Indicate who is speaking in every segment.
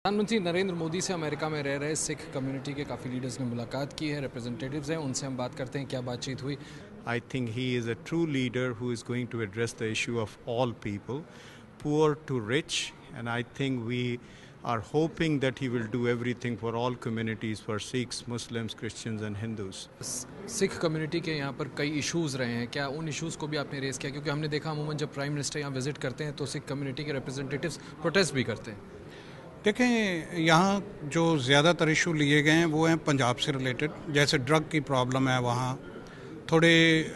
Speaker 1: प्रधानमंत्री नरेंद्र मोदी से अमेरिका में रह रहे सिख कम्युनिटी के काफ़ी लीडर्स ने मुलाकात की है, रिप्रेजेंटेटिव्स हैं, उनसे हम बात करते हैं क्या बातचीत हुई।
Speaker 2: I think he is a true leader who is going to address the issue of all people, poor to rich, and I think we are hoping that he will do everything for all communities, for Sikhs, Muslims, Christians and Hindus.
Speaker 1: Sikh community के यहाँ पर कई issues रहे हैं, क्या उन issues को भी आपने रेस किया? क्योंकि हमने देखा अमूमन जब प्राइम मिनिस्टर यहाँ विजिट करते हैं तो सिख कम्युनिटी के रिप्रेजेंटेटिव्स प्रोटेस्ट भी करते हैं।
Speaker 3: देखें, यहाँ जो ज़्यादातर इशू लिए गए हैं वो हैं पंजाब से रिलेटेड, जैसे ड्रग की प्रॉब्लम है वहाँ, थोड़े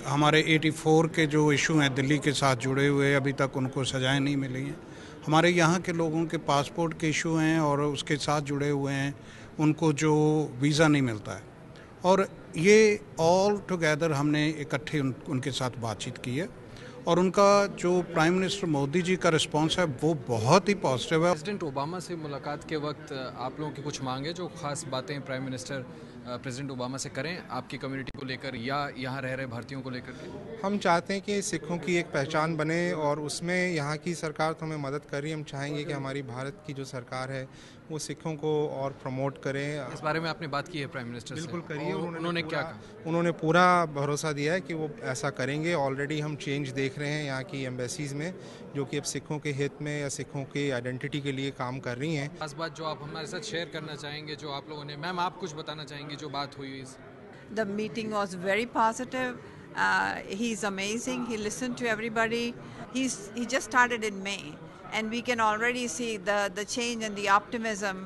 Speaker 3: हमारे 84 के जो इशू हैं दिल्ली के साथ जुड़े हुए अभी तक उनको सजाएं नहीं मिली हैं। हमारे यहाँ के लोगों के पासपोर्ट के इशू हैं और उसके साथ जुड़े हुए हैं उनको जो वीज़ा नहीं मिलता है, और ये ऑल टुगेदर हमने इकट्ठे उनके साथ बातचीत की है और उनका जो प्राइम मिनिस्टर मोदी जी का रिस्पांस है वो बहुत ही पॉजिटिव है।
Speaker 1: प्रेसिडेंट ओबामा से मुलाकात के वक्त आप लोगों की कुछ मांगे जो खास बातें प्राइम मिनिस्टर प्रेसिडेंट ओबामा से करें आपकी कम्युनिटी को लेकर या यहाँ रह रहे भारतीयों को लेकर के?
Speaker 4: हम चाहते हैं कि सिखों की एक पहचान बने और उसमें यहाँ की सरकार तो हमें मदद कर रही है। हम चाहेंगे कि हमारी भारत की जो सरकार है वो सिखों को और प्रमोट करें।
Speaker 1: इस बारे में आपने बात की है प्राइम मिनिस्टर से?
Speaker 4: बिल्कुल करी है।
Speaker 1: उन्होंने क्या कहा?
Speaker 4: उन्होंने पूरा भरोसा दिया है कि वो ऐसा करेंगे। ऑलरेडी हम चेंज देख रहे हैं यहाँ की एम्बेसीज में, जो कि अब सिखों के हित में या सिखों की आइडेंटिटी के लिए काम कर रही हैं।
Speaker 1: खास बात जो आप हमारे साथ शेयर करना चाहेंगे, जो आप लोगों ने, मैम आप कुछ बताना चाहेंगे जो बात हुई इस?
Speaker 5: The meeting was very positive. He's amazing. He listened to everybody. He just started in May, and we can already see the change and the optimism.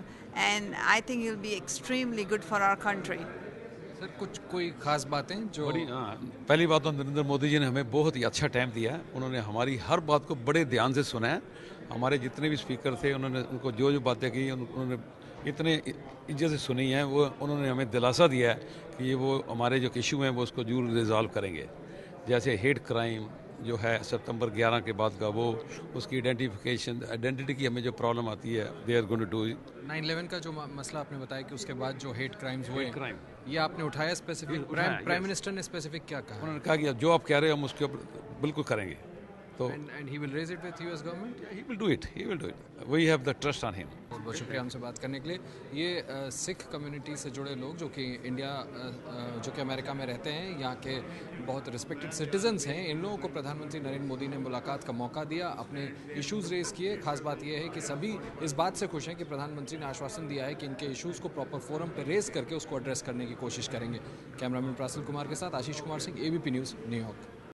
Speaker 5: And I think he'll be extremely good for our country.
Speaker 1: Sir कुछ कोई खास बातें जो
Speaker 6: पहली बात तो नरेंद्र मोदी जी ने हमें बहुत ही अच्छा टाइम दिया है। उन्होंने हमारी हर बात को बड़े ध्यान से सुना है। हमारे जितने भी स्पीकर थे उन्होंने उनको जो बातें की उन्होंने इतने इज्जत से सुनी है। वो उन्होंने हमें दिलासा दिया है कि वो हमारे जो इशू हैं वो उसको जरूर रिजॉल्व करेंगे। जैसे हेट क्राइम जो है सितंबर 11 के बाद का, वो उसकी आइडेंटिटी की हमें जो प्रॉब्लम आती है, they are going to do.
Speaker 1: 9/11 का जो मसला आपने बताया कि उसके बाद जो हेट क्राइम्स हुए, ये आपने उठाया स्पेसिफिक? प्राइम मिनिस्टर ने स्पेसिफिक क्या कहा?
Speaker 6: उन्होंने कहा कि जो आप कह रहे हो हम उसके ऊपर बिल्कुल करेंगे। तो
Speaker 1: and he will raise it with US government?
Speaker 6: he will do it. We have the trust on him.
Speaker 1: बहुत बहुत शुक्रिया हमसे बात करने के लिए। ये सिख कम्युनिटी से जुड़े लोग जो कि इंडिया जो कि अमेरिका में रहते हैं, यहाँ के बहुत रिस्पेक्टेड सिटीजन्स हैं, इन लोगों को प्रधानमंत्री नरेंद्र मोदी ने मुलाकात का मौका दिया, अपने इश्यूज़ रेज़ किए। खास बात यह है कि सभी इस बात से खुश हैं कि प्रधानमंत्री ने आश्वासन दिया है कि इनके इश्यूज़ को प्रॉपर फोरम पर रेज़ करके उसको एड्रेस करने की कोशिश करेंगे। कैमरामैन प्रासल कुमार के साथ Ashish Kumar Singh, ABP news, New York.